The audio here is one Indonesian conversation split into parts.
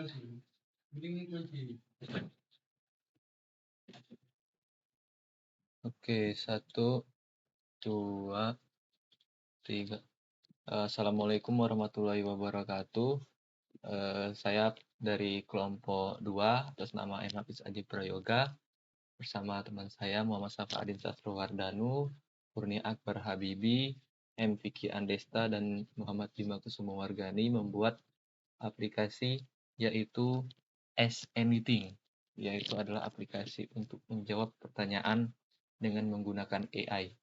Oke, 1, 2, 3. Assalamualaikum warahmatullahi wabarakatuh. Saya dari kelompok 2 atas nama M. Hafiz Aji Prayoga bersama teman saya Muhammad Safa'adin Sastrohardanu, Kurnia Akbar Habibi, M. Vicky Andesta, dan Muhammad Bima Kusumawardhani membuat aplikasi yaitu Ask Anything, yaitu adalah aplikasi untuk menjawab pertanyaan dengan menggunakan AI.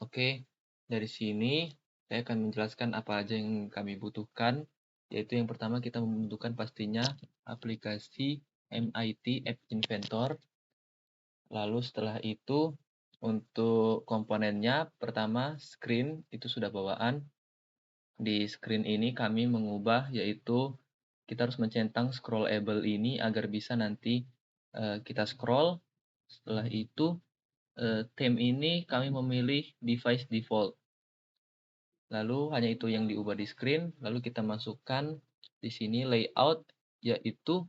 Oke, dari sini saya akan menjelaskan apa aja yang kami butuhkan, yaitu yang pertama kita membutuhkan pastinya aplikasi MIT App Inventor. Lalu setelah itu untuk komponennya, pertama screen itu sudah bawaan. Di screen ini kami mengubah, yaitu kita harus mencentang scrollable ini agar bisa nanti kita scroll. Setelah itu theme ini kami memilih device default. Lalu hanya itu yang diubah di screen. Lalu kita masukkan di sini layout, yaitu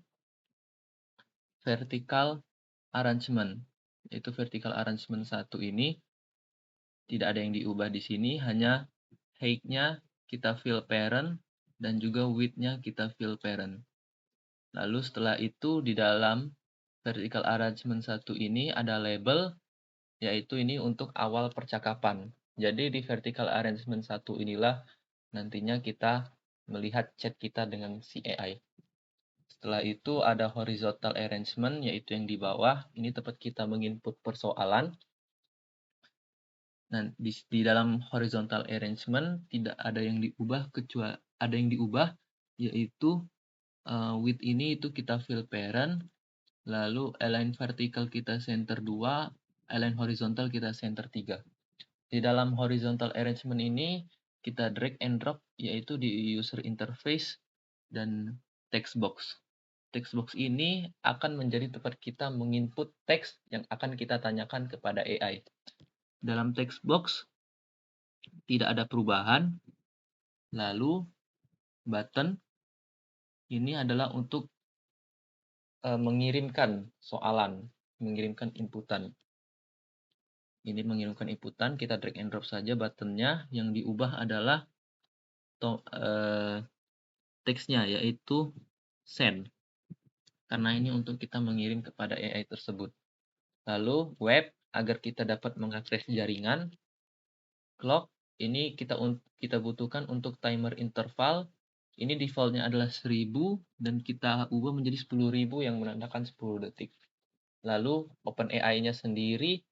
vertical arrangement. Yaitu vertical arrangement 1 ini tidak ada yang diubah di sini, hanya height-nya kita fill parent dan juga width-nya kita fill parent. Lalu setelah itu di dalam vertical arrangement 1 ini ada label, yaitu ini untuk awal percakapan. Jadi di vertical arrangement 1 inilah nantinya kita melihat chat kita dengan si AI. Setelah itu ada horizontal arrangement, yaitu yang di bawah. Ini tempat kita menginput persoalan. Nah, di dalam horizontal arrangement tidak ada yang diubah, kecuali ada yang diubah, yaitu width ini itu kita fill parent, lalu align vertical kita center 2, align horizontal kita center 3. Di dalam horizontal arrangement ini kita drag and drop, yaitu di user interface dan text box. Text box ini akan menjadi tempat kita menginput teks yang akan kita tanyakan kepada AI. Dalam text box tidak ada perubahan. Lalu button ini adalah untuk mengirimkan soalan, mengirimkan inputan. Ini mengirimkan inputan, kita drag and drop saja buttonnya. Yang diubah adalah teksnya, yaitu send. Karena ini untuk kita mengirim kepada AI tersebut. Lalu web, agar kita dapat mengakses jaringan. Clock, ini kita butuhkan untuk timer interval. Ini defaultnya adalah 1000 dan kita ubah menjadi 10.000 yang menandakan 10 detik. Lalu OpenAI-nya sendiri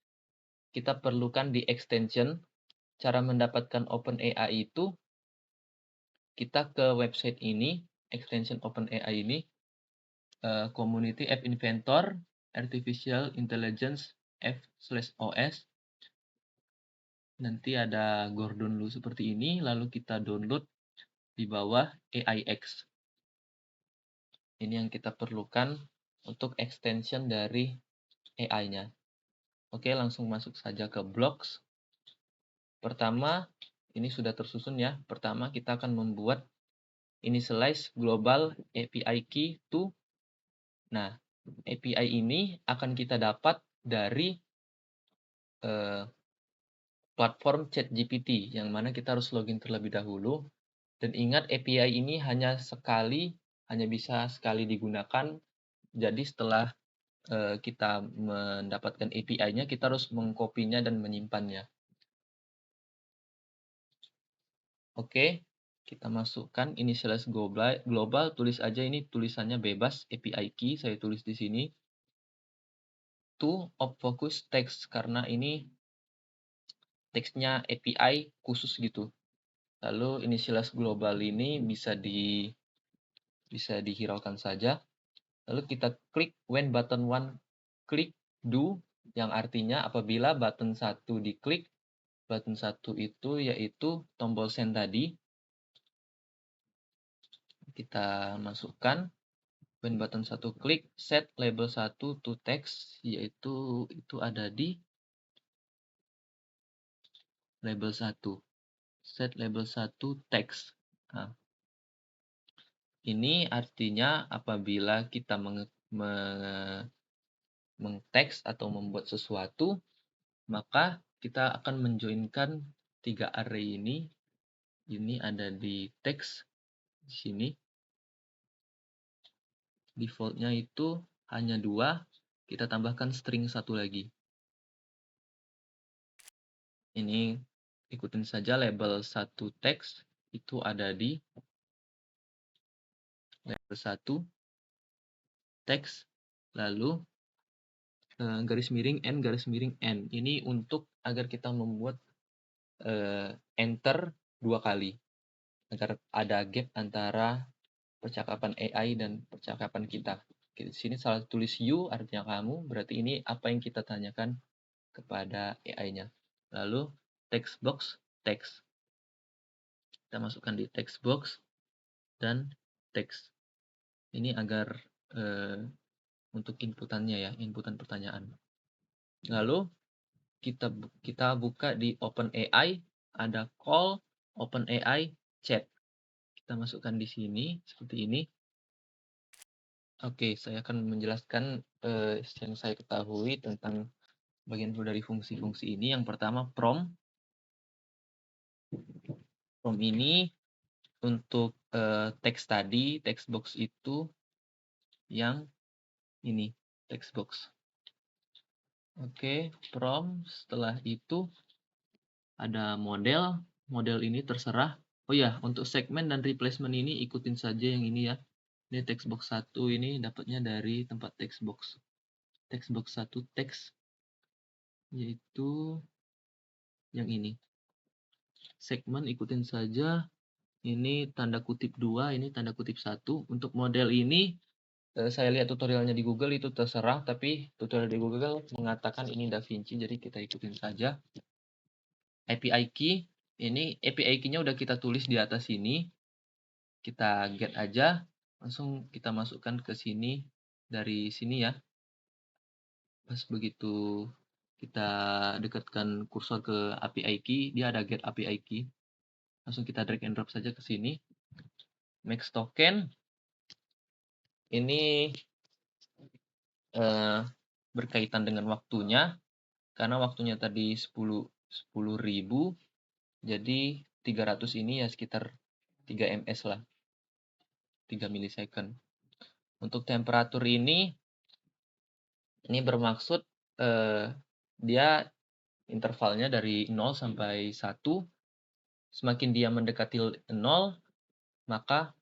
kita perlukan di extension. Cara mendapatkan OpenAI itu kita ke website ini, extension OpenAI ini, Community App Inventor, Artificial Intelligence F/OS. Nanti ada Gordon Lu seperti ini, lalu kita download di bawah AIX. Ini yang kita perlukan untuk extension dari AI-nya. Oke, langsung masuk saja ke blocks. Pertama, ini sudah tersusun ya. Pertama, kita akan membuat initialize global API key to. Nah, API ini akan kita dapat dari platform ChatGPT, yang mana kita harus login terlebih dahulu. Dan ingat, API ini hanya bisa sekali digunakan. Jadi setelah kita mendapatkan API-nya, kita harus mengkopinya dan menyimpannya. Oke, kita masukkan initialize global, tulis aja ini tulisannya bebas, API key, saya tulis di sini. To of focus text, karena ini teksnya API khusus gitu. Lalu initialize global ini bisa dihiraukan saja. Lalu kita klik when button 1 klik do, yang artinya apabila button 1 diklik. Button 1 itu yaitu tombol send tadi. Kita masukkan when button 1 klik, set label 1 to text, yaitu itu ada di label 1. Set label 1 text. Nah, Ini artinya apabila kita meng-teks atau membuat sesuatu, maka kita akan menjoinkan 3 array ini. Ini ada di teks di sini. Defaultnya itu hanya 2, kita tambahkan string 1 lagi. Ini ikutin saja label 1 teks itu ada di label 1 teks, lalu garis miring n garis miring n. Ini untuk agar kita membuat enter 2 kali agar ada gap antara percakapan AI dan percakapan kita. Di sini salah tulis you artinya kamu, berarti ini apa yang kita tanyakan kepada AI-nya. Lalu text box text. Kita masukkan di text box dan text. Ini agar untuk inputannya ya, inputan pertanyaan. Lalu kita buka di OpenAI, ada call OpenAI chat. Kita masukkan di sini seperti ini. Oke, saya akan menjelaskan yang saya ketahui tentang bagian dari fungsi-fungsi ini. Yang pertama prompt. Prompt ini untuk teks tadi, text box itu yang ini, text box. Oke, prompt. Setelah itu ada model. Model ini terserah. Oh ya, untuk segmen dan replacement ini ikutin saja yang ini ya. Ini text box 1 ini dapatnya dari tempat text box. Text box 1 teks yaitu yang ini. Segmen ikutin saja. Ini tanda kutip 2, ini tanda kutip 1. Untuk model ini saya lihat tutorialnya di Google itu terserah, tapi tutorial di Google mengatakan ini DaVinci, jadi kita ikutin saja. API key, ini API key-nya udah kita tulis di atas sini. Kita get aja, langsung kita masukkan ke sini dari sini ya. Pas begitu kita dekatkan kursor ke API key, dia ada get API key. Langsung kita drag and drop saja ke sini. Max token ini berkaitan dengan waktunya, karena waktunya tadi 10.000, jadi 300 ini ya sekitar 3 ms lah, 3 milisecond. Untuk temperatur ini bermaksud dia intervalnya dari 0 sampai 1. Semakin dia mendekati 0, maka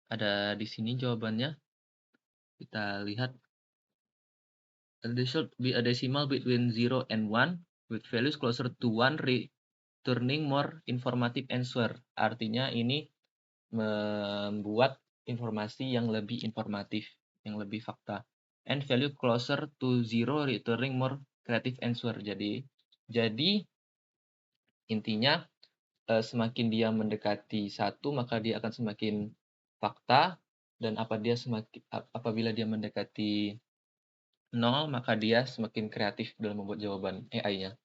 ada di sini jawabannya. Kita lihat. There should be a decimal between 0 and 1 with values closer to 1 returning more informative answer. Artinya ini membuat informasi yang lebih informatif, yang lebih fakta. And value closer to 0 returning more creative answer. Jadi intinya semakin dia mendekati 1 maka dia akan semakin fakta, dan apabila dia mendekati 0 maka dia semakin kreatif dalam membuat jawaban AI-nya.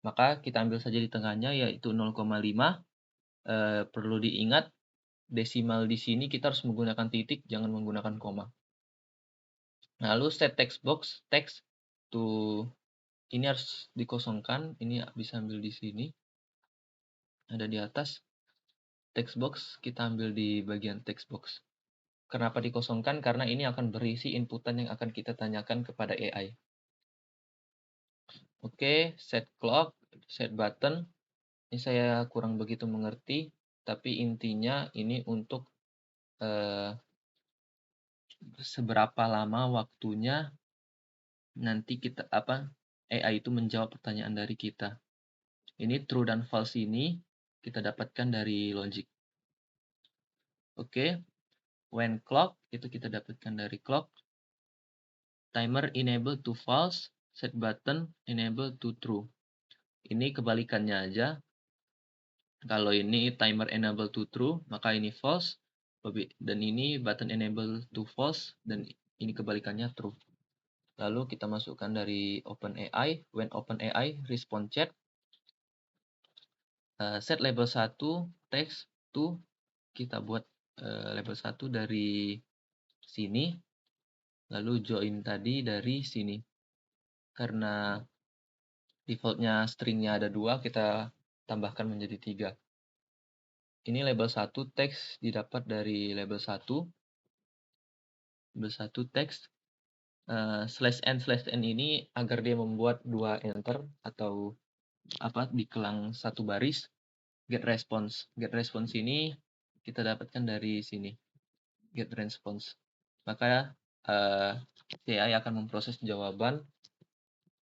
Maka kita ambil saja di tengahnya yaitu 0,5. Perlu diingat desimal di sini kita harus menggunakan titik, jangan menggunakan koma. Lalu set text box text to ini harus dikosongkan, ini bisa ambil di sini. Ada di atas. Text box kita ambil di bagian text box. Kenapa dikosongkan? Karena ini akan berisi inputan yang akan kita tanyakan kepada AI. Oke, set clock, set button. Ini saya kurang begitu mengerti, tapi intinya ini untuk seberapa lama waktunya nanti AI itu menjawab pertanyaan dari kita. Ini true dan false ini kita dapatkan dari logic. Oke, when clock itu kita dapatkan dari clock. Timer enable to false, set button enable to true. Ini kebalikannya aja. Kalau ini timer enable to true, maka ini false. Dan ini button enable to false, dan ini kebalikannya true. Lalu kita masukkan dari OpenAI. When OpenAI respond chat, set label 1 text to kita buat label 1 dari sini, lalu join tadi dari sini. Karena defaultnya stringnya ada 2, kita tambahkan menjadi 3. Ini label 1 teks didapat dari label 1. Label 1 teks /n ini agar dia membuat 2 enter atau di kelang satu baris. Get response ini kita dapatkan dari sini, get response. Maka CI akan memproses jawaban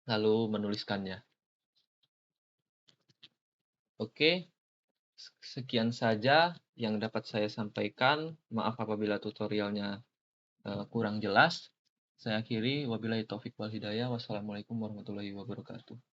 lalu menuliskannya. Oke, sekian saja yang dapat saya sampaikan. Maaf apabila tutorialnya kurang jelas. Saya akhiri, wabillahi taufik wal hidayah. Wassalamualaikum warahmatullahi wabarakatuh.